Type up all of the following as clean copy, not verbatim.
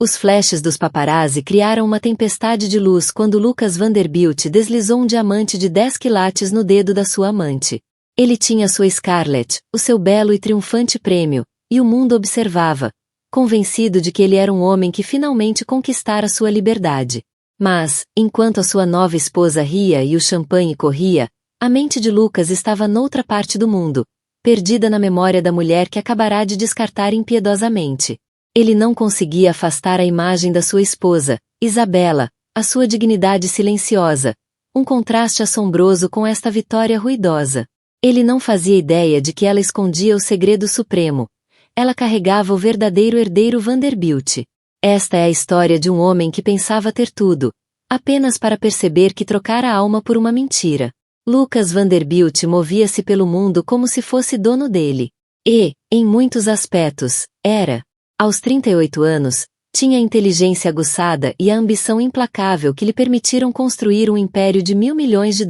Os flashes dos paparazzi criaram uma tempestade de luz quando Lucas Vanderbilt deslizou um diamante de 10 quilates no dedo da sua amante. Ele tinha sua Scarlett, o seu belo e triunfante prêmio, e o mundo observava, convencido de que ele era um homem que finalmente conquistara sua liberdade. Mas, enquanto a sua nova esposa ria e o champanhe corria, a mente de Lucas estava noutra parte do mundo, perdida na memória da mulher que acabará de descartar impiedosamente. Ele não conseguia afastar a imagem da sua esposa, Isabela, a sua dignidade silenciosa, um contraste assombroso com esta vitória ruidosa. Ele não fazia ideia de que ela escondia o segredo supremo. Ela carregava o verdadeiro herdeiro Vanderbilt. Esta é a história de um homem que pensava ter tudo, apenas para perceber que trocara a alma por uma mentira. Lucas Vanderbilt movia-se pelo mundo como se fosse dono dele. E, em muitos aspectos, era. Aos 38 anos, tinha a inteligência aguçada e a ambição implacável que lhe permitiram construir um império de $1.000 milhões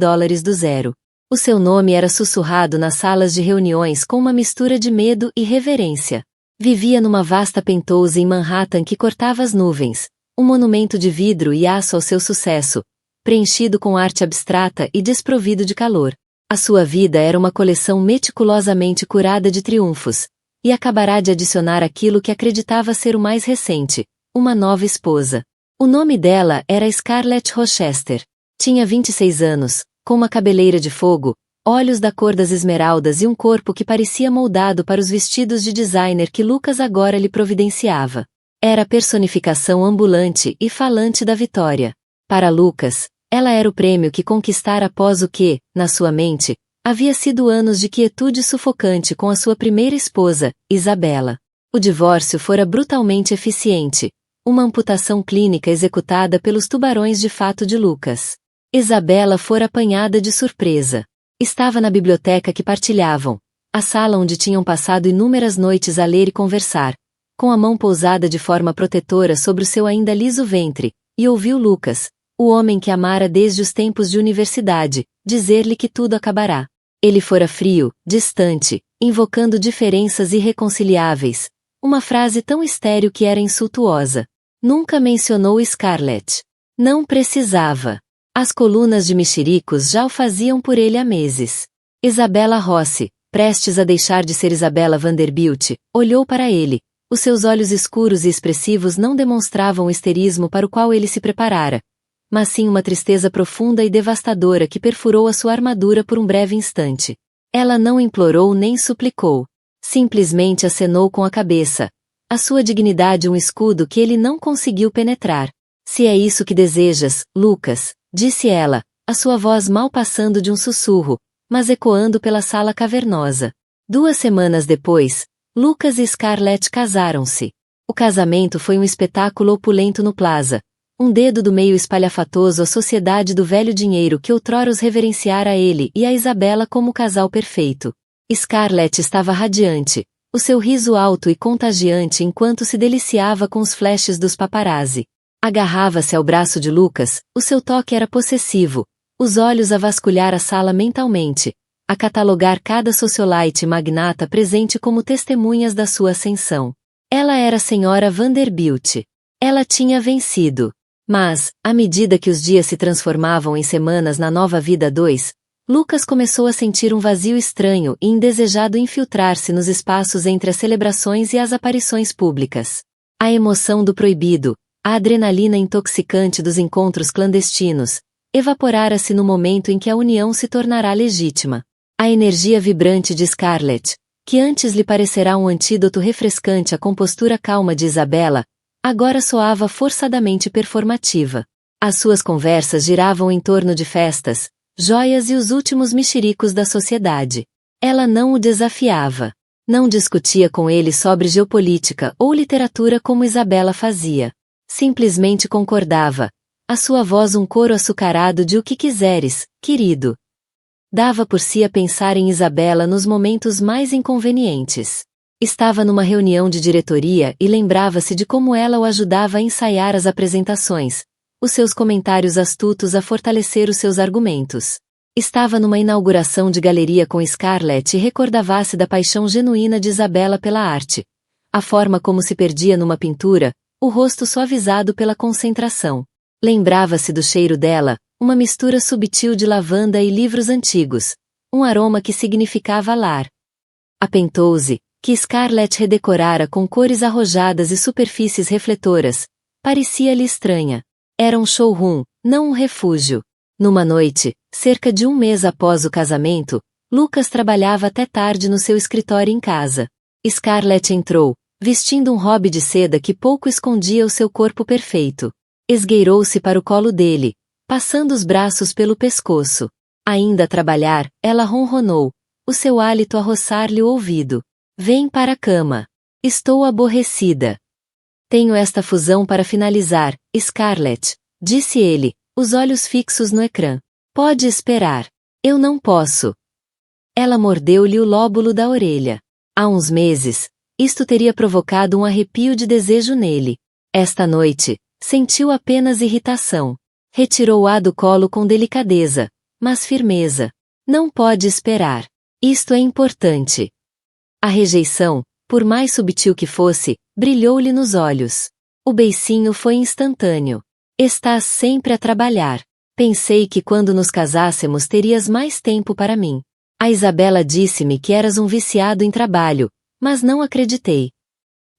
do zero. O seu nome era sussurrado nas salas de reuniões com uma mistura de medo e reverência. Vivia numa vasta penthouse em Manhattan que cortava as nuvens, um monumento de vidro e aço ao seu sucesso, preenchido com arte abstrata e desprovido de calor. A sua vida era uma coleção meticulosamente curada de triunfos, e acabará de adicionar aquilo que acreditava ser o mais recente, uma nova esposa. O nome dela era Scarlett Rochester. Tinha 26 anos, com uma cabeleira de fogo, olhos da cor das esmeraldas e um corpo que parecia moldado para os vestidos de designer que Lucas agora lhe providenciava. Era a personificação ambulante e falante da vitória. Para Lucas, ela era o prêmio que conquistara após o que, na sua mente, havia sido anos de quietude sufocante com a sua primeira esposa, Isabela. O divórcio fora brutalmente eficiente, uma amputação clínica executada pelos tubarões de fato de Lucas. Isabela fora apanhada de surpresa. Estava na biblioteca que partilhavam, a sala onde tinham passado inúmeras noites a ler e conversar, com a mão pousada de forma protetora sobre o seu ainda liso ventre, e ouviu Lucas, o homem que amara desde os tempos de universidade, dizer-lhe que tudo acabará. Ele fora frio, distante, invocando diferenças irreconciliáveis, uma frase tão estéril que era insultuosa. Nunca mencionou Scarlett. Não precisava. As colunas de mexericos já o faziam por ele há meses. Isabela Rossi, prestes a deixar de ser Isabela Vanderbilt, olhou para ele. Os seus olhos escuros e expressivos não demonstravam o histerismo para o qual ele se preparara, mas sim uma tristeza profunda e devastadora que perfurou a sua armadura por um breve instante. Ela não implorou nem suplicou. Simplesmente acenou com a cabeça. A sua dignidade um escudo que ele não conseguiu penetrar. Se é isso que desejas, Lucas, disse ela, a sua voz mal passando de um sussurro, mas ecoando pela sala cavernosa. 2 semanas depois, Lucas e Scarlett casaram-se. O casamento foi um espetáculo opulento no Plaza. Um dedo do meio espalhafatoso à sociedade do velho dinheiro que outrora os reverenciara a ele e a Isabela como o casal perfeito. Scarlett estava radiante, o seu riso alto e contagiante enquanto se deliciava com os flashes dos paparazzi. Agarrava-se ao braço de Lucas, o seu toque era possessivo, os olhos a vasculhar a sala mentalmente, a catalogar cada socialite magnata presente como testemunhas da sua ascensão. Ela era a senhora Vanderbilt. Ela tinha vencido. Mas, à medida que os dias se transformavam em semanas na nova vida 2, Lucas começou a sentir um vazio estranho e indesejado infiltrar-se nos espaços entre as celebrações e as aparições públicas. A emoção do proibido, a adrenalina intoxicante dos encontros clandestinos, evaporara-se no momento em que a união se tornará legítima. A energia vibrante de Scarlett, que antes lhe parecerá um antídoto refrescante à compostura calma de Isabela, agora soava forçadamente performativa. As suas conversas giravam em torno de festas, joias e os últimos mexericos da sociedade. Ela não o desafiava. Não discutia com ele sobre geopolítica ou literatura como Isabela fazia. Simplesmente concordava. A sua voz um coro açucarado de o que quiseres, querido. Dava por si a pensar em Isabela nos momentos mais inconvenientes. Estava numa reunião de diretoria e lembrava-se de como ela o ajudava a ensaiar as apresentações, os seus comentários astutos a fortalecer os seus argumentos. Estava numa inauguração de galeria com Scarlett e recordava-se da paixão genuína de Isabela pela arte. A forma como se perdia numa pintura, o rosto suavizado pela concentração. Lembrava-se do cheiro dela, uma mistura subtil de lavanda e livros antigos, um aroma que significava lar. A pentose, que Scarlett redecorara com cores arrojadas e superfícies refletoras, parecia-lhe estranha. Era um showroom, não um refúgio. Numa noite, cerca de um mês após o casamento, Lucas trabalhava até tarde no seu escritório em casa. Scarlett entrou, vestindo um robe de seda que pouco escondia o seu corpo perfeito. Esgueirou-se para o colo dele, passando os braços pelo pescoço. Ainda a trabalhar, ela ronronou, o seu hálito a roçar-lhe o ouvido. Vem para a cama. Estou aborrecida. Tenho esta fusão para finalizar, Scarlett, disse ele, os olhos fixos no ecrã. Pode esperar. Eu não posso. Ela mordeu-lhe o lóbulo da orelha. Há uns meses, isto teria provocado um arrepio de desejo nele. Esta noite, sentiu apenas irritação. Retirou-a do colo com delicadeza, mas firmeza. Não pode esperar. Isto é importante. A rejeição, por mais subtil que fosse, brilhou-lhe nos olhos. O beicinho foi instantâneo. Estás sempre a trabalhar. Pensei que quando nos casássemos terias mais tempo para mim. A Isabela disse-me que eras um viciado em trabalho, mas não acreditei.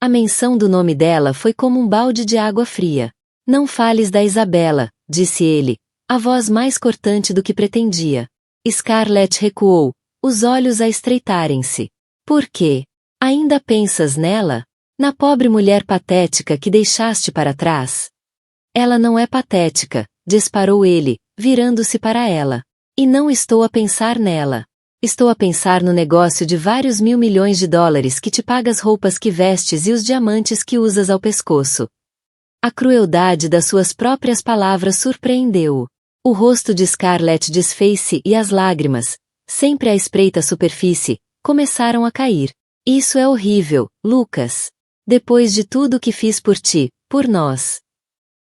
A menção do nome dela foi como um balde de água fria. Não fales da Isabela, disse ele, a voz mais cortante do que pretendia. Scarlett recuou, os olhos a estreitarem-se. Por quê? Ainda pensas nela? Na pobre mulher patética que deixaste para trás? Ela não é patética, disparou ele, virando-se para ela. E não estou a pensar nela. Estou a pensar no negócio de vários mil milhões de dólares que te paga as roupas que vestes e os diamantes que usas ao pescoço. A crueldade das suas próprias palavras surpreendeu-o. O rosto de Scarlett desfez-se e as lágrimas, sempre à espreita superfície, começaram a cair. Isso é horrível, Lucas. Depois de tudo o que fiz por ti, por nós.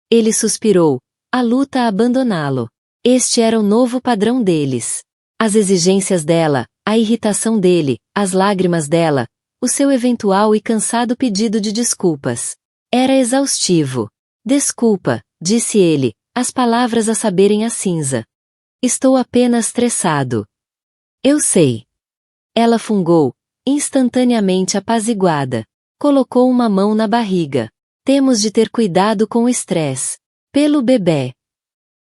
Ele suspirou, a luta a abandoná-lo. Este era o novo padrão deles. As exigências dela, a irritação dele, as lágrimas dela, o seu eventual e cansado pedido de desculpas. Era exaustivo. Desculpa, disse ele, as palavras a saberem a cinza. Estou apenas estressado. Eu sei. Ela fungou, instantaneamente apaziguada. Colocou uma mão na barriga. Temos de ter cuidado com o estresse. Pelo bebê.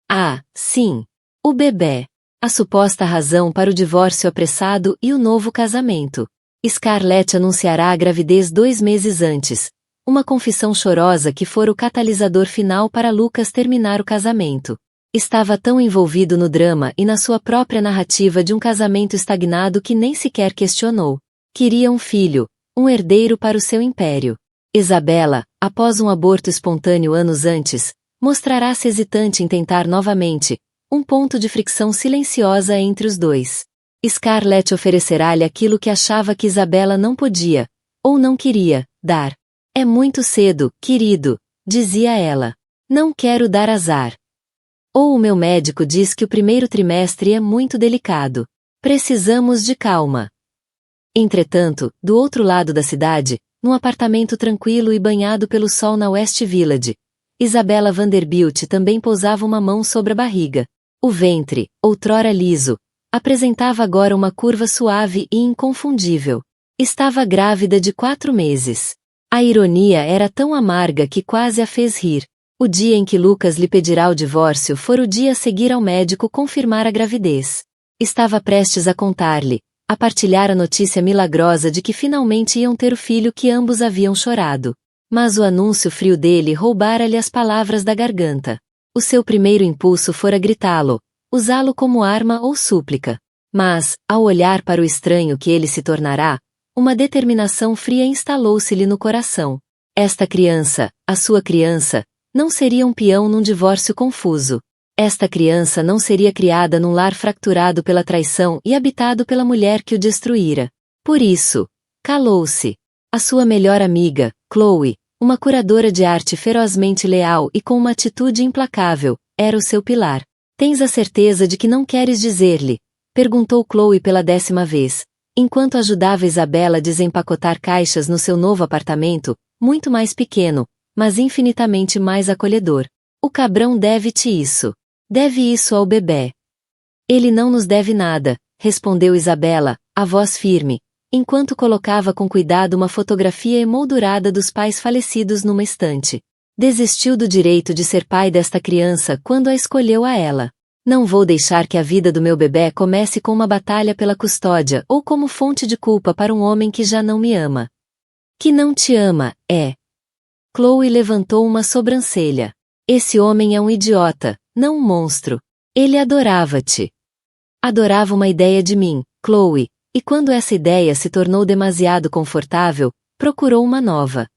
Ah, sim. O bebê. A suposta razão para o divórcio apressado e o novo casamento. Scarlett anunciará a gravidez 2 meses antes. Uma confissão chorosa que fora o catalisador final para Lucas terminar o casamento. Estava tão envolvido no drama e na sua própria narrativa de um casamento estagnado que nem sequer questionou. Queria um filho, um herdeiro para o seu império. Isabela, após um aborto espontâneo anos antes, mostrará-se hesitante em tentar novamente, um ponto de fricção silenciosa entre os dois. Scarlett oferecerá-lhe aquilo que achava que Isabela não podia, ou não queria, dar. É muito cedo, querido, dizia ela. Não quero dar azar. Ou o meu médico diz que o primeiro trimestre é muito delicado. Precisamos de calma. Entretanto, do outro lado da cidade, num apartamento tranquilo e banhado pelo sol na West Village, Isabela Vanderbilt também pousava uma mão sobre a barriga. O ventre, outrora liso, apresentava agora uma curva suave e inconfundível. Estava grávida de 4 meses. A ironia era tão amarga que quase a fez rir. O dia em que Lucas lhe pedirá o divórcio fora o dia a seguir ao médico confirmar a gravidez. Estava prestes a contar-lhe, a partilhar a notícia milagrosa de que finalmente iam ter o filho que ambos haviam chorado. Mas o anúncio frio dele roubara-lhe as palavras da garganta. O seu primeiro impulso fora gritá-lo, usá-lo como arma ou súplica. Mas, ao olhar para o estranho que ele se tornará, uma determinação fria instalou-se-lhe no coração. Esta criança, a sua criança, não seria um peão num divórcio confuso. Esta criança não seria criada num lar fracturado pela traição e habitado pela mulher que o destruíra. Por isso, calou-se. A sua melhor amiga, Chloe, uma curadora de arte ferozmente leal e com uma atitude implacável, era o seu pilar. Tens a certeza de que não queres dizer-lhe? Perguntou Chloe pela 10ª vez, enquanto ajudava Isabela a desempacotar caixas no seu novo apartamento, muito mais pequeno, mas infinitamente mais acolhedor. O cabrão deve-te isso. Deve isso ao bebê. Ele não nos deve nada, respondeu Isabela, a voz firme, enquanto colocava com cuidado uma fotografia emoldurada dos pais falecidos numa estante. Desistiu do direito de ser pai desta criança quando a escolheu a ela. Não vou deixar que a vida do meu bebê comece com uma batalha pela custódia ou como fonte de culpa para um homem que já não me ama. Que não te ama, é. Chloe levantou uma sobrancelha. Esse homem é um idiota, não um monstro. Ele adorava-te. Adorava uma ideia de mim, Chloe, e quando essa ideia se tornou demasiado confortável, procurou uma nova.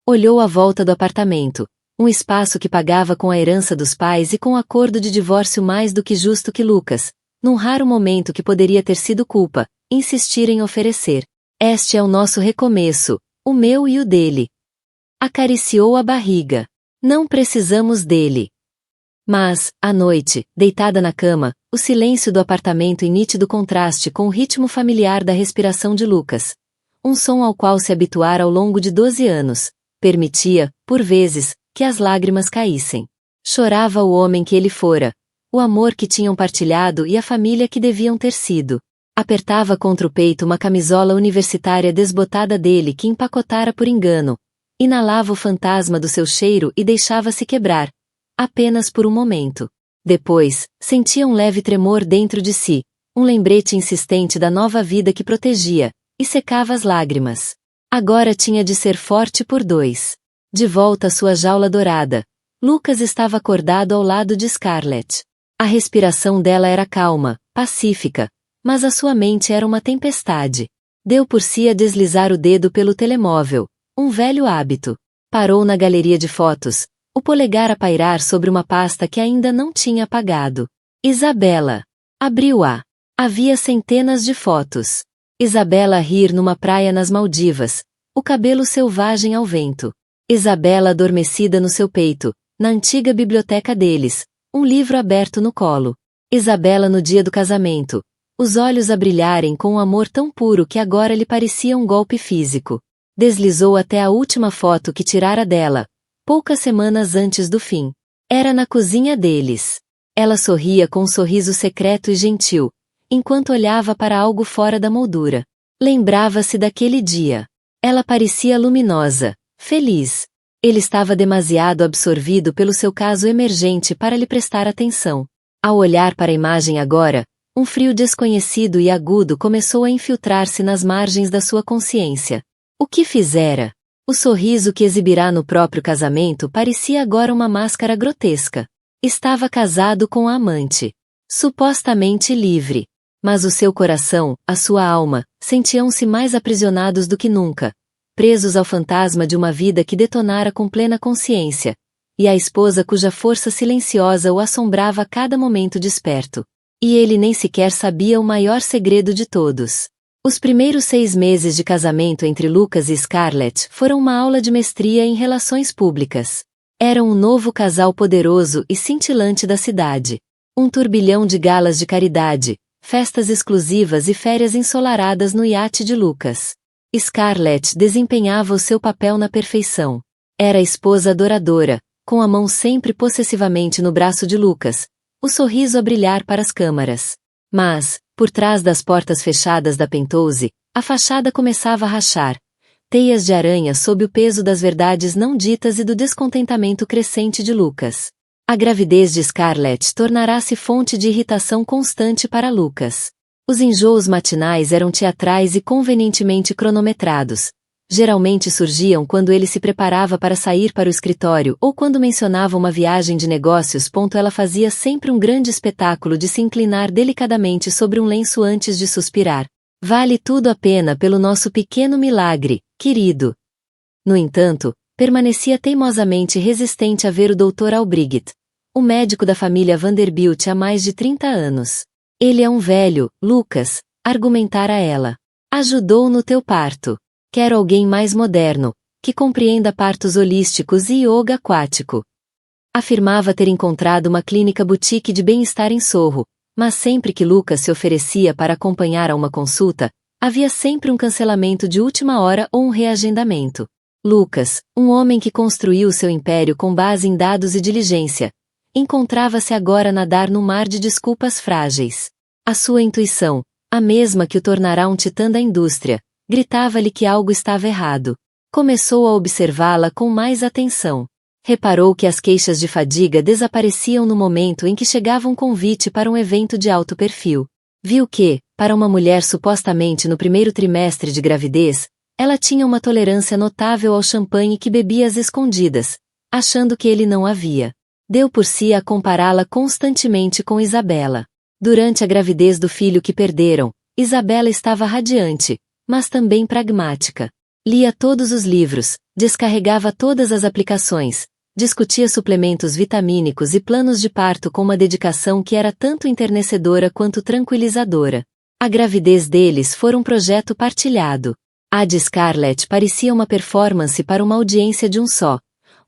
Olhou à volta do apartamento, um espaço que pagava com a herança dos pais e com um acordo de divórcio mais do que justo que Lucas, num raro momento que poderia ter sido culpa, insistir em oferecer. Este é o nosso recomeço, o meu e o dele. Acariciou a barriga. Não precisamos dele. Mas, à noite, deitada na cama, o silêncio do apartamento em nítido contraste com o ritmo familiar da respiração de Lucas. Um som ao qual se habituara ao longo de 12 anos, permitia, por vezes, que as lágrimas caíssem. Chorava o homem que ele fora, o amor que tinham partilhado e a família que deviam ter sido. Apertava contra o peito uma camisola universitária desbotada dele que empacotara por engano. Inalava o fantasma do seu cheiro e deixava-se quebrar. Apenas por um momento. Depois, sentia um leve tremor dentro de si, um lembrete insistente da nova vida que protegia, e secava as lágrimas. Agora tinha de ser forte por 2. De volta à sua jaula dourada, Lucas estava acordado ao lado de Scarlett. A respiração dela era calma, pacífica, mas a sua mente era uma tempestade. Deu por si a deslizar o dedo pelo telemóvel, um velho hábito. Parou na galeria de fotos, o polegar a pairar sobre uma pasta que ainda não tinha apagado. Isabela. Abriu-a. Havia centenas de fotos. Isabela a rir numa praia nas Maldivas, o cabelo selvagem ao vento. Isabela adormecida no seu peito, na antiga biblioteca deles, um livro aberto no colo. Isabela no dia do casamento, os olhos a brilharem com um amor tão puro que agora lhe parecia um golpe físico. Deslizou até a última foto que tirara dela, poucas semanas antes do fim. Era na cozinha deles. Ela sorria com um sorriso secreto e gentil, enquanto olhava para algo fora da moldura. Lembrava-se daquele dia. Ela parecia luminosa, feliz. Ele estava demasiado absorvido pelo seu caso emergente para lhe prestar atenção. Ao olhar para a imagem agora, um frio desconhecido e agudo começou a infiltrar-se nas margens da sua consciência. O que fizera? O sorriso que exibirá no próprio casamento parecia agora uma máscara grotesca. Estava casado com a amante. Supostamente livre. Mas o seu coração, a sua alma, sentiam-se mais aprisionados do que nunca, presos ao fantasma de uma vida que detonara com plena consciência, e a esposa cuja força silenciosa o assombrava a cada momento desperto. E ele nem sequer sabia o maior segredo de todos. Os primeiros 6 meses de casamento entre Lucas e Scarlett foram uma aula de mestria em relações públicas. Eram um novo casal poderoso e cintilante da cidade. Um turbilhão de galas de caridade, festas exclusivas e férias ensolaradas no iate de Lucas. Scarlett desempenhava o seu papel na perfeição. Era a esposa adoradora, com a mão sempre possessivamente no braço de Lucas, o sorriso a brilhar para as câmaras. Mas, por trás das portas fechadas da penthouse, a fachada começava a rachar. Teias de aranha sob o peso das verdades não ditas e do descontentamento crescente de Lucas. A gravidez de Scarlett tornará-se fonte de irritação constante para Lucas. Os enjoos matinais eram teatrais e convenientemente cronometrados. Geralmente surgiam quando ele se preparava para sair para o escritório ou quando mencionava uma viagem de negócios. Ela fazia sempre um grande espetáculo de se inclinar delicadamente sobre um lenço antes de suspirar. Vale tudo a pena pelo nosso pequeno milagre, querido. No entanto, permanecia teimosamente resistente a ver o Dr. Albrecht, o médico da família Vanderbilt há mais de 30 anos. Ele é um velho, Lucas, argumentara ela. Ajudou no teu parto. Quero alguém mais moderno, que compreenda partos holísticos e yoga aquático. Afirmava ter encontrado uma clínica boutique de bem-estar em Sorro, mas sempre que Lucas se oferecia para acompanhar a uma consulta, havia sempre um cancelamento de última hora ou um reagendamento. Lucas, um homem que construiu seu império com base em dados e diligência, encontrava-se agora a nadar no mar de desculpas frágeis. A sua intuição, a mesma que o tornará um titã da indústria, gritava-lhe que algo estava errado. Começou a observá-la com mais atenção. Reparou que as queixas de fadiga desapareciam no momento em que chegava um convite para um evento de alto perfil. Viu que, para uma mulher supostamente no primeiro trimestre de gravidez, ela tinha uma tolerância notável ao champanhe que bebia às escondidas, achando que ele não havia. Deu por si a compará-la constantemente com Isabela. Durante a gravidez do filho que perderam, Isabela estava radiante, mas também pragmática. Lia todos os livros, descarregava todas as aplicações, discutia suplementos vitamínicos e planos de parto com uma dedicação que era tanto enternecedora quanto tranquilizadora. A gravidez deles foi um projeto partilhado. A de Scarlett parecia uma performance para uma audiência de um só,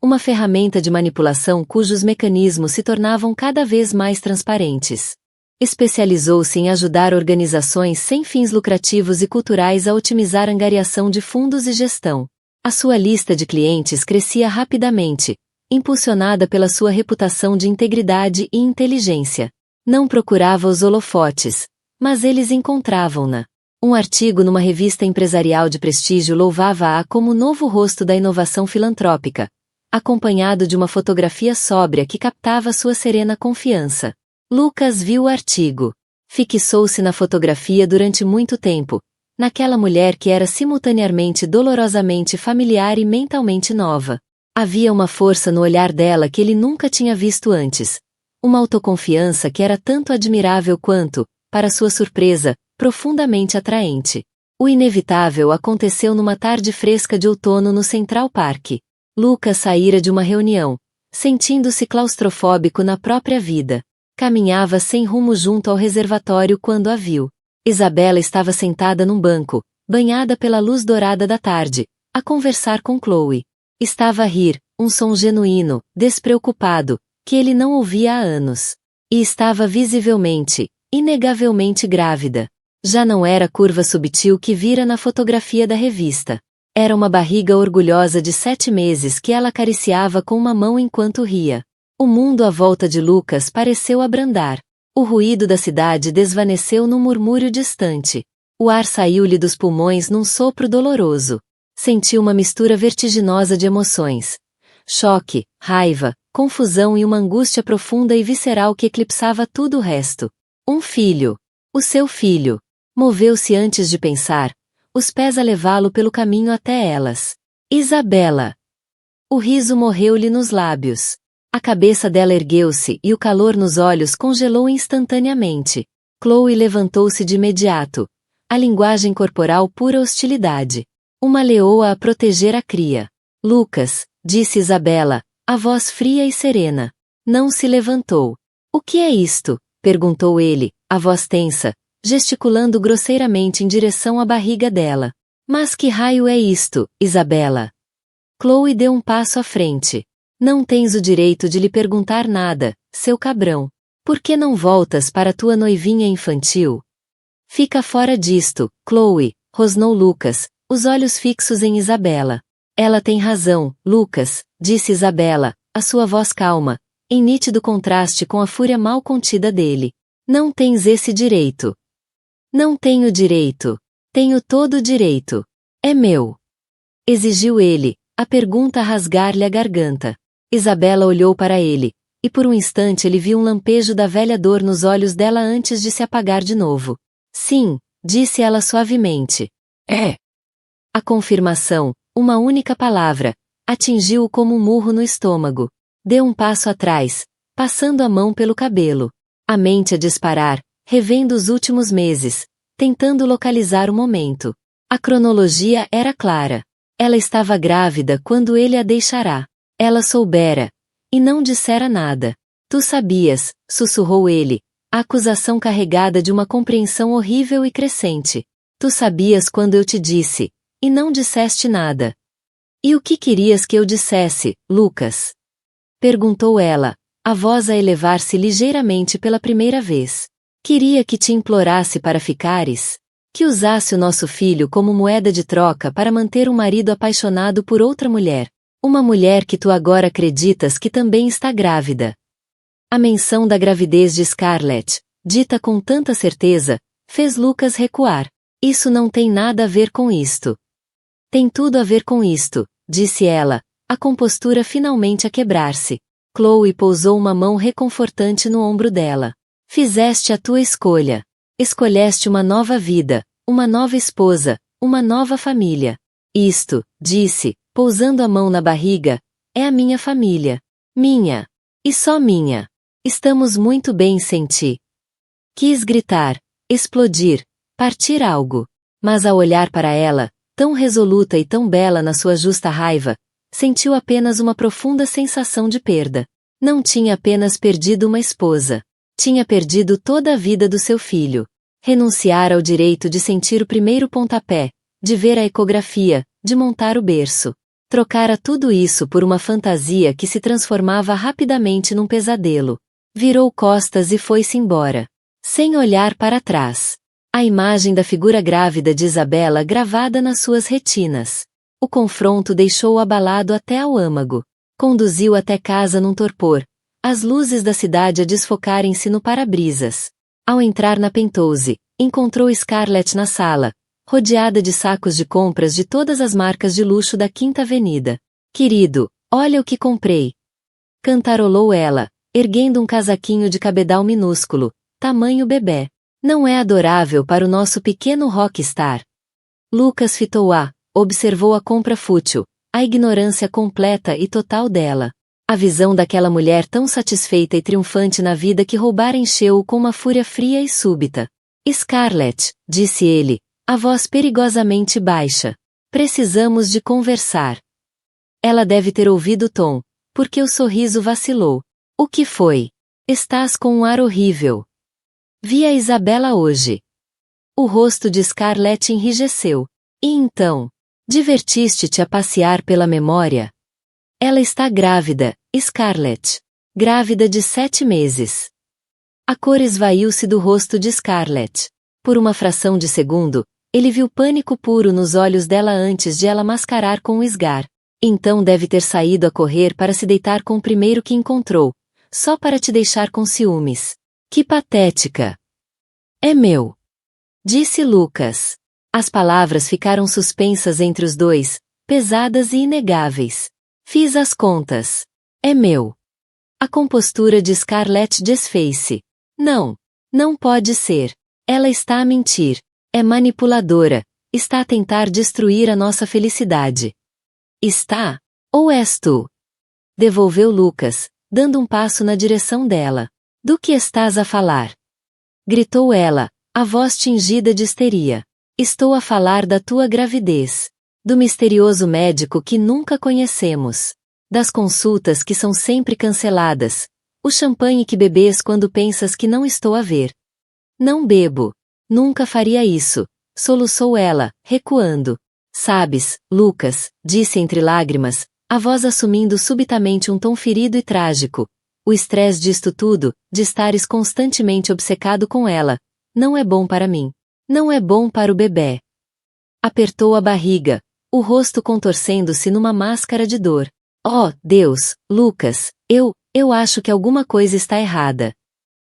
uma ferramenta de manipulação cujos mecanismos se tornavam cada vez mais transparentes. Especializou-se em ajudar organizações sem fins lucrativos e culturais a otimizar a angariação de fundos e gestão. A sua lista de clientes crescia rapidamente, impulsionada pela sua reputação de integridade e inteligência. Não procurava os holofotes, mas eles encontravam-na. Um artigo numa revista empresarial de prestígio louvava-a como o novo rosto da inovação filantrópica, acompanhado de uma fotografia sóbria que captava sua serena confiança. Lucas viu o artigo. Fixou-se na fotografia durante muito tempo, naquela mulher que era simultaneamente dolorosamente familiar e mentalmente nova. Havia uma força no olhar dela que ele nunca tinha visto antes. Uma autoconfiança que era tanto admirável quanto, para sua surpresa, profundamente atraente. O inevitável aconteceu numa tarde fresca de outono no Central Park. Lucas saíra de uma reunião, sentindo-se claustrofóbico na própria vida. Caminhava sem rumo junto ao reservatório quando a viu. Isabela estava sentada num banco, banhada pela luz dourada da tarde, a conversar com Chloe. Estava a rir, um som genuíno, despreocupado, que ele não ouvia há anos. E estava visivelmente, inegavelmente grávida. Já não era a curva subtil que vira na fotografia da revista. Era uma barriga orgulhosa de 7 meses que ela acariciava com uma mão enquanto ria. O mundo à volta de Lucas pareceu abrandar. O ruído da cidade desvaneceu num murmúrio distante. O ar saiu-lhe dos pulmões num sopro doloroso. Sentiu uma mistura vertiginosa de emoções. Choque, raiva, confusão e uma angústia profunda e visceral que eclipsava tudo o resto. Um filho. O seu filho. Moveu-se antes de pensar, os pés a levá-lo pelo caminho até elas. Isabela. O riso morreu-lhe nos lábios. A cabeça dela ergueu-se e o calor nos olhos congelou instantaneamente. Chloe levantou-se de imediato. A linguagem corporal pura hostilidade. Uma leoa a proteger a cria. Lucas, disse Isabela, a voz fria e serena. Não se levantou. O que é isto? Perguntou ele, a voz tensa, gesticulando grosseiramente em direção à barriga dela. Mas que raio é isto, Isabela? Chloe deu um passo à frente. Não tens o direito de lhe perguntar nada, seu cabrão. Por que não voltas para tua noivinha infantil? Fica fora disto, Chloe, rosnou Lucas, os olhos fixos em Isabela. Ela tem razão, Lucas, disse Isabela, a sua voz calma, em nítido contraste com a fúria mal contida dele. Não tens esse direito. Não tenho direito. Tenho todo o direito. É meu. Exigiu ele, a pergunta a rasgar-lhe a garganta. Isabela olhou para ele, e por um instante ele viu um lampejo da velha dor nos olhos dela antes de se apagar de novo. Sim, disse ela suavemente. É. A confirmação, uma única palavra, atingiu-o como um murro no estômago. Deu um passo atrás, passando a mão pelo cabelo. A mente a disparar, revendo os últimos meses, tentando localizar o momento. A cronologia era clara. Ela estava grávida quando ele a deixará. Ela soubera. E não dissera nada. Tu sabias, sussurrou ele, a acusação carregada de uma compreensão horrível e crescente. Tu sabias quando eu te disse, e não disseste nada. E o que querias que eu dissesse, Lucas? Perguntou ela, a voz a elevar-se ligeiramente pela primeira vez. Queria que te implorasse para ficares? Que usasse o nosso filho como moeda de troca para manter um marido apaixonado por outra mulher. Uma mulher que tu agora acreditas que também está grávida. A menção da gravidez de Scarlett, dita com tanta certeza, fez Lucas recuar. Isso não tem nada a ver com isto. Tem tudo a ver com isto, disse ela, a compostura finalmente a quebrar-se. Chloe pousou uma mão reconfortante no ombro dela. Fizeste a tua escolha. Escolheste uma nova vida, uma nova esposa, uma nova família. Isto, disse, pousando a mão na barriga, é a minha família. Minha. E só minha. Estamos muito bem sem ti. Quis gritar, explodir, partir algo. Mas ao olhar para ela, tão resoluta e tão bela na sua justa raiva, sentiu apenas uma profunda sensação de perda. Não tinha apenas perdido uma esposa. Tinha perdido toda a vida do seu filho. Renunciar ao direito de sentir o primeiro pontapé, de ver a ecografia, de montar o berço. Trocara tudo isso por uma fantasia que se transformava rapidamente num pesadelo. Virou costas e foi-se embora. Sem olhar para trás. A imagem da figura grávida de Isabela gravada nas suas retinas. O confronto deixou-o abalado até ao âmago. Conduziu até casa num torpor, as luzes da cidade a desfocarem-se no para-brisas. Ao entrar na Penthouse, encontrou Scarlett na sala, rodeada de sacos de compras de todas as marcas de luxo da Quinta Avenida. Querido, olha o que comprei. Cantarolou ela, erguendo um casaquinho de cabedal minúsculo, tamanho bebê. Não é adorável para o nosso pequeno rockstar? Lucas fitou-a, observou a compra fútil, a ignorância completa e total dela. A visão daquela mulher tão satisfeita e triunfante na vida que roubara encheu-o com uma fúria fria e súbita. Scarlett, disse ele, a voz perigosamente baixa. Precisamos de conversar. Ela deve ter ouvido o tom, porque o sorriso vacilou. O que foi? Estás com um ar horrível. Vi a Isabela hoje. O rosto de Scarlett enrijeceu. E então? Divertiste-te a passear pela memória? Ela está grávida, Scarlett. Grávida de 7 meses. A cor esvaiu-se do rosto de Scarlett. Por uma fração de segundo, ele viu pânico puro nos olhos dela antes de ela mascarar com um esgar. Então deve ter saído a correr para se deitar com o primeiro que encontrou, só para te deixar com ciúmes. Que patética! É meu. Disse Lucas. As palavras ficaram suspensas entre os dois, pesadas e inegáveis. Fiz as contas. É meu. A compostura de Scarlett desfez-se. Não. Não pode ser. Ela está a mentir. É manipuladora. Está a tentar destruir a nossa felicidade. Está? Ou és tu? Devolveu Lucas, dando um passo na direção dela. Do que estás a falar? Gritou ela, a voz tingida de histeria. Estou a falar da tua gravidez. Do misterioso médico que nunca conhecemos. Das consultas que são sempre canceladas. O champanhe que bebes quando pensas que não estou a ver. Não bebo. Nunca faria isso, soluçou ela, recuando. Sabes, Lucas, disse entre lágrimas, a voz assumindo subitamente um tom ferido e trágico. O estresse disto tudo, de estares constantemente obcecado com ela, não é bom para mim. Não é bom para o bebê. Apertou a barriga, o rosto contorcendo-se numa máscara de dor. Oh, Deus, Lucas, eu acho que alguma coisa está errada.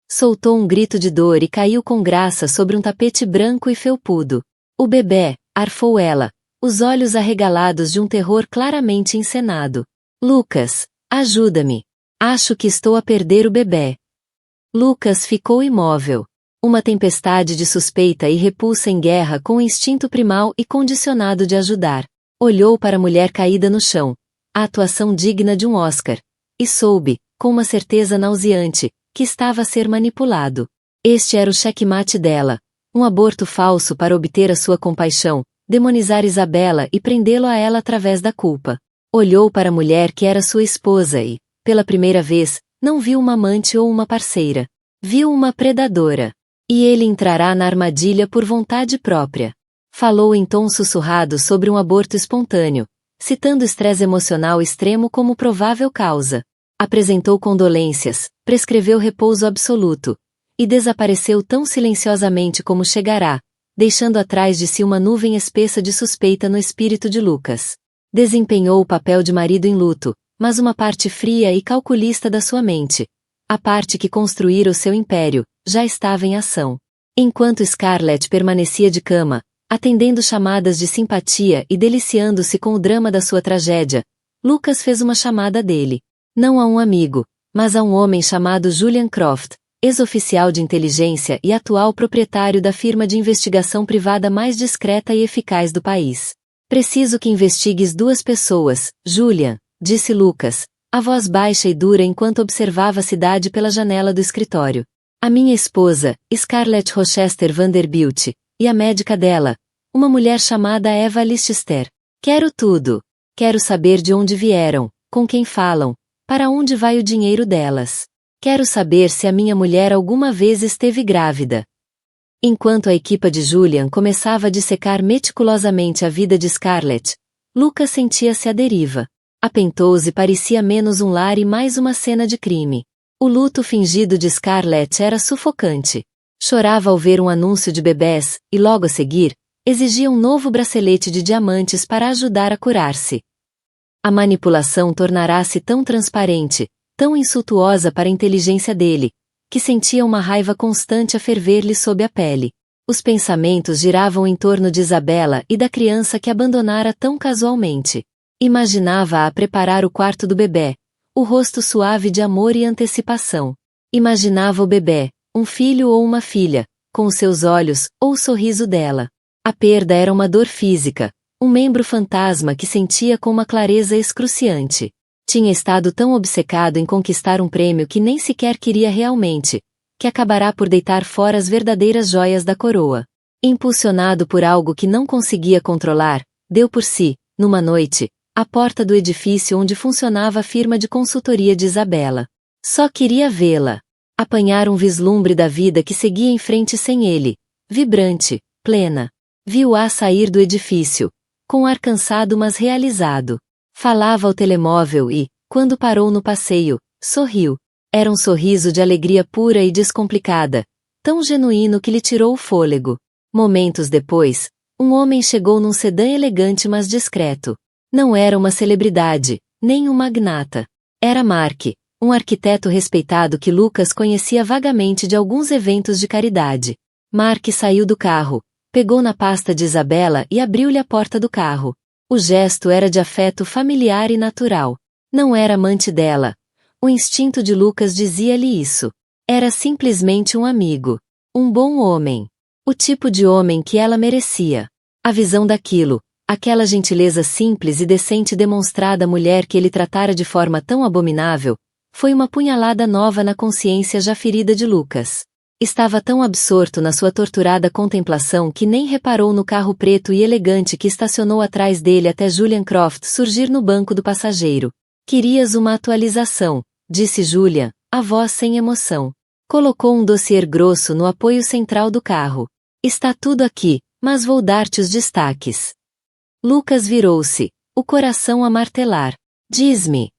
Soltou um grito de dor e caiu com graça sobre um tapete branco e felpudo. O bebê, arfou ela, os olhos arregalados de um terror claramente encenado. Lucas, ajuda-me. Acho que estou a perder o bebê. Lucas ficou imóvel. Uma tempestade de suspeita e repulsa em guerra com o instinto primal e condicionado de ajudar. Olhou para a mulher caída no chão, a atuação digna de um Oscar, e soube, com uma certeza nauseante, que estava a ser manipulado. Este era o checkmate dela, um aborto falso para obter a sua compaixão, demonizar Isabela e prendê-lo a ela através da culpa. Olhou para a mulher que era sua esposa e, pela primeira vez, não viu uma amante ou uma parceira. Viu uma predadora. E ele entrará na armadilha por vontade própria. Falou em tom sussurrado sobre um aborto espontâneo, citando estresse emocional extremo como provável causa. Apresentou condolências, prescreveu repouso absoluto, e desapareceu tão silenciosamente como chegará, deixando atrás de si uma nuvem espessa de suspeita no espírito de Lucas. Desempenhou o papel de marido em luto, mas uma parte fria e calculista da sua mente, a parte que construíra o seu império, já estava em ação. Enquanto Scarlett permanecia de cama, atendendo chamadas de simpatia e deliciando-se com o drama da sua tragédia, Lucas fez uma chamada dele. Não a um amigo, mas a um homem chamado Julian Croft, ex-oficial de inteligência e atual proprietário da firma de investigação privada mais discreta e eficaz do país. Preciso que investigues 2 pessoas, Julian, disse Lucas, a voz baixa e dura enquanto observava a cidade pela janela do escritório. A minha esposa, Scarlett Rochester Vanderbilt, e a médica dela, uma mulher chamada Eva Lichester. Quero tudo. Quero saber de onde vieram, com quem falam, para onde vai o dinheiro delas. Quero saber se a minha mulher alguma vez esteve grávida. Enquanto a equipa de Julian começava a dissecar meticulosamente a vida de Scarlett, Lucas sentia-se à deriva. A Penthouse parecia menos um lar e mais uma cena de crime. O luto fingido de Scarlett era sufocante. Chorava ao ver um anúncio de bebés, e logo a seguir, exigia um novo bracelete de diamantes para ajudar a curar-se. A manipulação tornara-se tão transparente, tão insultuosa para a inteligência dele, que sentia uma raiva constante a ferver-lhe sob a pele. Os pensamentos giravam em torno de Isabella e da criança que abandonara tão casualmente. Imaginava-a preparar o quarto do bebê, o rosto suave de amor e antecipação. Imaginava o bebê, um filho ou uma filha, com os seus olhos, ou o sorriso dela. A perda era uma dor física, um membro fantasma que sentia com uma clareza excruciante. Tinha estado tão obcecado em conquistar um prêmio que nem sequer queria realmente, que acabará por deitar fora as verdadeiras joias da coroa. Impulsionado por algo que não conseguia controlar, deu por si, numa noite, à porta do edifício onde funcionava a firma de consultoria de Isabella. Só queria vê-la. Apanhar um vislumbre da vida que seguia em frente sem ele, vibrante, plena. Viu-a sair do edifício, com ar cansado mas realizado. Falava ao telemóvel e, quando parou no passeio, sorriu. Era um sorriso de alegria pura e descomplicada, tão genuíno que lhe tirou o fôlego. Momentos depois, um homem chegou num sedã elegante mas discreto. Não era uma celebridade, nem um magnata. Era Mark, um arquiteto respeitado que Lucas conhecia vagamente de alguns eventos de caridade. Mark saiu do carro, pegou na pasta de Isabella e abriu-lhe a porta do carro. O gesto era de afeto familiar e natural. Não era amante dela. O instinto de Lucas dizia-lhe isso. Era simplesmente um amigo. Um bom homem. O tipo de homem que ela merecia. A visão daquilo, aquela gentileza simples e decente demonstrada à mulher que ele tratara de forma tão abominável, foi uma punhalada nova na consciência já ferida de Lucas. Estava tão absorto na sua torturada contemplação que nem reparou no carro preto e elegante que estacionou atrás dele até Julian Croft surgir no banco do passageiro. Querias uma atualização, disse Julian, a voz sem emoção. Colocou um dossiê grosso no apoio central do carro. Está tudo aqui, mas vou dar-te os destaques. Lucas virou-se, o coração a martelar. Diz-me.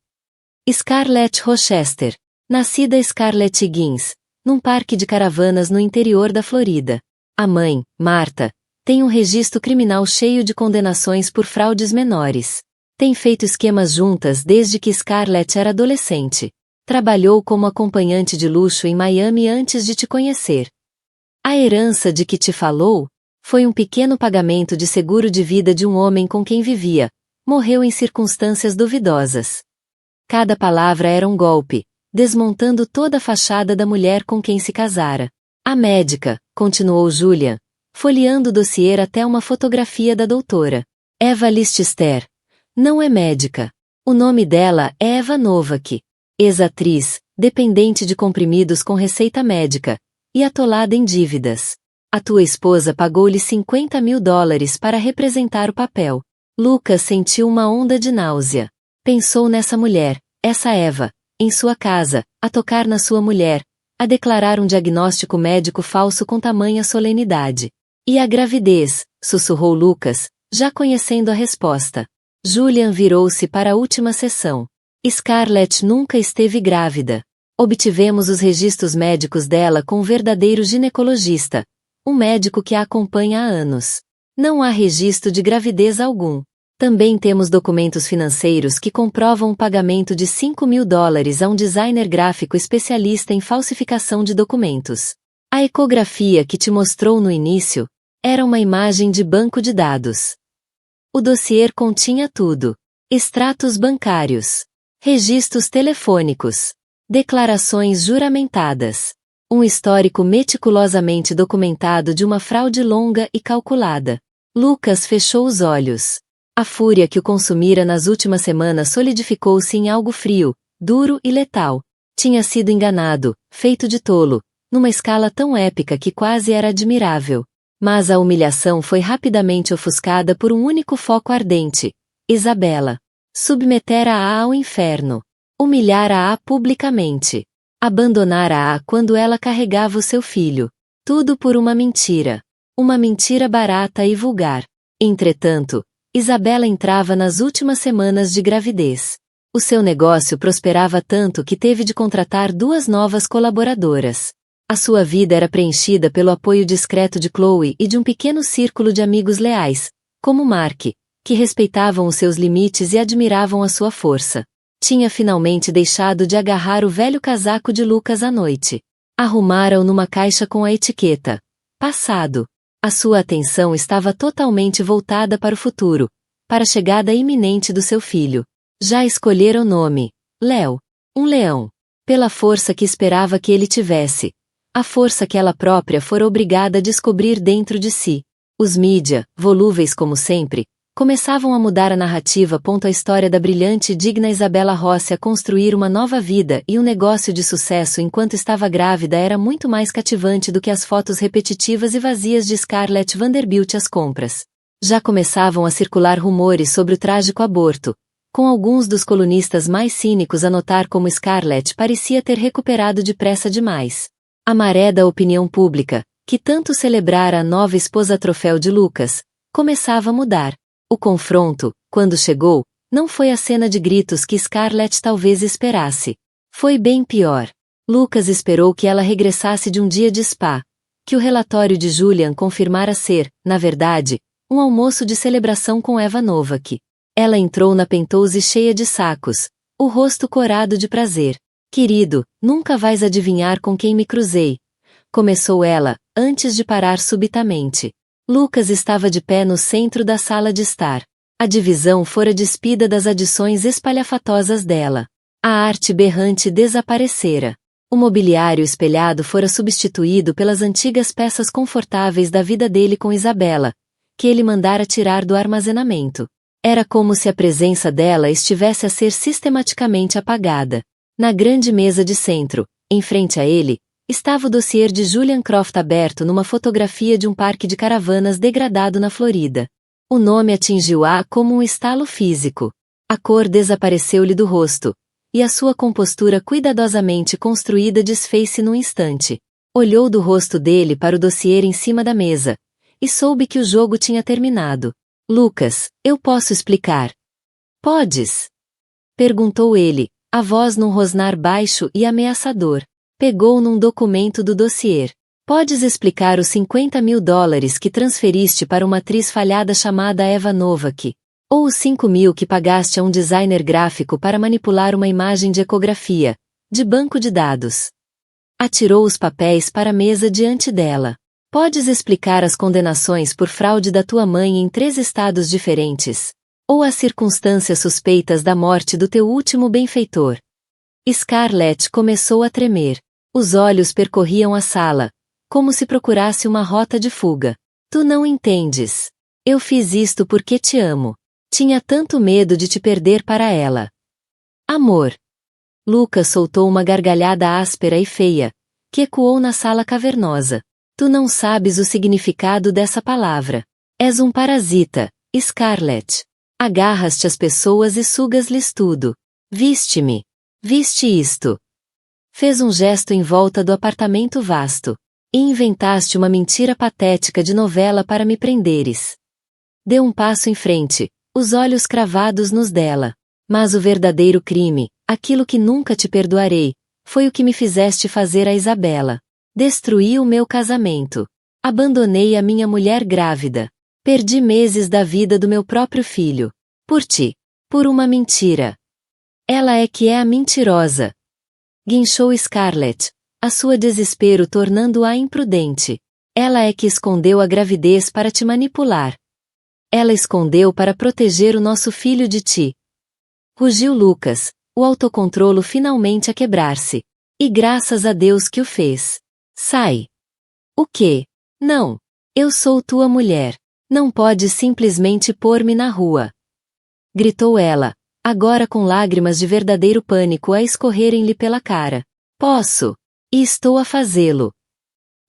Scarlett Rochester. Nascida Scarlett Higgins, num parque de caravanas no interior da Florida. A mãe, Marta, tem um registro criminal cheio de condenações por fraudes menores. Tem feito esquemas juntas desde que Scarlett era adolescente. Trabalhou como acompanhante de luxo em Miami antes de te conhecer. A herança de que te falou foi um pequeno pagamento de seguro de vida de um homem com quem vivia. Morreu em circunstâncias duvidosas. Cada palavra era um golpe, desmontando toda a fachada da mulher com quem se casara. A médica, continuou Julian, folheando o dossiê até uma fotografia da doutora. Eva Lichester. Não é médica. O nome dela é Eva Novak. Ex-atriz, dependente de comprimidos com receita médica, e atolada em dívidas. A tua esposa pagou-lhe $50.000 para representar o papel. Lucas sentiu uma onda de náusea. Pensou nessa mulher, essa Eva, em sua casa, a tocar na sua mulher, a declarar um diagnóstico médico falso com tamanha solenidade. E a gravidez, sussurrou Lucas, já conhecendo a resposta. Julian virou-se para a última sessão. Scarlett nunca esteve grávida. Obtivemos os registros médicos dela com um verdadeiro ginecologista, um médico que a acompanha há anos. Não há registro de gravidez algum. Também temos documentos financeiros que comprovam o pagamento de $5.000 a um designer gráfico especialista em falsificação de documentos. A ecografia que te mostrou no início era uma imagem de banco de dados. O dossiê continha tudo: extratos bancários, registros telefônicos, declarações juramentadas, um histórico meticulosamente documentado de uma fraude longa e calculada. Lucas fechou os olhos. A fúria que o consumira nas últimas semanas solidificou-se em algo frio, duro e letal. Tinha sido enganado, feito de tolo, numa escala tão épica que quase era admirável. Mas a humilhação foi rapidamente ofuscada por um único foco ardente: Isabela. Submetera-a ao inferno. Humilhara-a publicamente. Abandonara-a quando ela carregava o seu filho. Tudo por uma mentira. Uma mentira barata e vulgar. Entretanto, Isabela entrava nas últimas semanas de gravidez. O seu negócio prosperava tanto que teve de contratar 2 novas colaboradoras. A sua vida era preenchida pelo apoio discreto de Chloe e de um pequeno círculo de amigos leais, como Mark, que respeitavam os seus limites e admiravam a sua força. Tinha finalmente deixado de agarrar o velho casaco de Lucas à noite. Arrumara-o numa caixa com a etiqueta "Passado". A sua atenção estava totalmente voltada para o futuro, para a chegada iminente do seu filho. Já escolhera o nome: Léo. Um leão. Pela força que esperava que ele tivesse. A força que ela própria fora obrigada a descobrir dentro de si. Os mídia, volúveis como sempre, começavam a mudar a narrativa. A história da brilhante e digna Isabela Rossi a construir uma nova vida e um negócio de sucesso enquanto estava grávida era muito mais cativante do que as fotos repetitivas e vazias de Scarlett Vanderbilt às compras. Já começavam a circular rumores sobre o trágico aborto, com alguns dos colunistas mais cínicos a notar como Scarlett parecia ter recuperado depressa demais. A maré da opinião pública, que tanto celebrara a nova esposa troféu de Lucas, começava a mudar. O confronto, quando chegou, não foi a cena de gritos que Scarlett talvez esperasse. Foi bem pior. Lucas esperou que ela regressasse de um dia de spa, que o relatório de Julian confirmara ser, na verdade, um almoço de celebração com Eva Novak. Ela entrou na Penthouse cheia de sacos, o rosto corado de prazer. "Querido, nunca vais adivinhar com quem me cruzei", começou ela, antes de parar subitamente. Lucas estava de pé no centro da sala de estar. A divisão fora despida das adições espalhafatosas dela. A arte berrante desaparecera. O mobiliário espelhado fora substituído pelas antigas peças confortáveis da vida dele com Isabela, que ele mandara tirar do armazenamento. Era como se a presença dela estivesse a ser sistematicamente apagada. Na grande mesa de centro, em frente a ele, estava o dossiê de Julian Croft aberto numa fotografia de um parque de caravanas degradado na Florida. O nome atingiu-a como um estalo físico. A cor desapareceu-lhe do rosto, e a sua compostura cuidadosamente construída desfez-se num instante. Olhou do rosto dele para o dossiê em cima da mesa, e soube que o jogo tinha terminado. "Lucas, eu posso explicar." "Podes?" perguntou ele, a voz num rosnar baixo e ameaçador. Pegou num documento do dossiê. "Podes explicar os $50.000 que transferiste para uma atriz falhada chamada Eva Novak? Ou os 5.000 que pagaste a um designer gráfico para manipular uma imagem de ecografia, de banco de dados?" Atirou os papéis para a mesa diante dela. "Podes explicar as condenações por fraude da tua mãe em 3 estados diferentes? Ou as circunstâncias suspeitas da morte do teu último benfeitor?" Scarlett começou a tremer. Os olhos percorriam a sala, como se procurasse uma rota de fuga. "Tu não entendes. Eu fiz isto porque te amo. Tinha tanto medo de te perder para ela." "Amor." Lucas soltou uma gargalhada áspera e feia, que ecoou na sala cavernosa. "Tu não sabes o significado dessa palavra. És um parasita, Scarlett. Agarras-te às pessoas e sugas-lhes tudo. Viste-me. Viste isto." Fez um gesto em volta do apartamento vasto. "E inventaste uma mentira patética de novela para me prenderes." Deu um passo em frente, os olhos cravados nos dela. "Mas o verdadeiro crime, aquilo que nunca te perdoarei, foi o que me fizeste fazer a Isabela. Destruí o meu casamento. Abandonei a minha mulher grávida. Perdi meses da vida do meu próprio filho. Por ti. Por uma mentira. Ela é que é a mentirosa. Guinchou Scarlett, a sua desespero tornando-a imprudente. Ela é que escondeu a gravidez para te manipular. Ela escondeu para proteger o nosso filho de ti. Rugiu Lucas, o autocontrolo finalmente a quebrar-se. E graças a Deus que o fez. Sai. O quê? Não. Eu sou tua mulher. Não podes simplesmente pôr-me na rua. Gritou ela, agora com lágrimas de verdadeiro pânico a escorrerem-lhe pela cara. Posso. E estou a fazê-lo.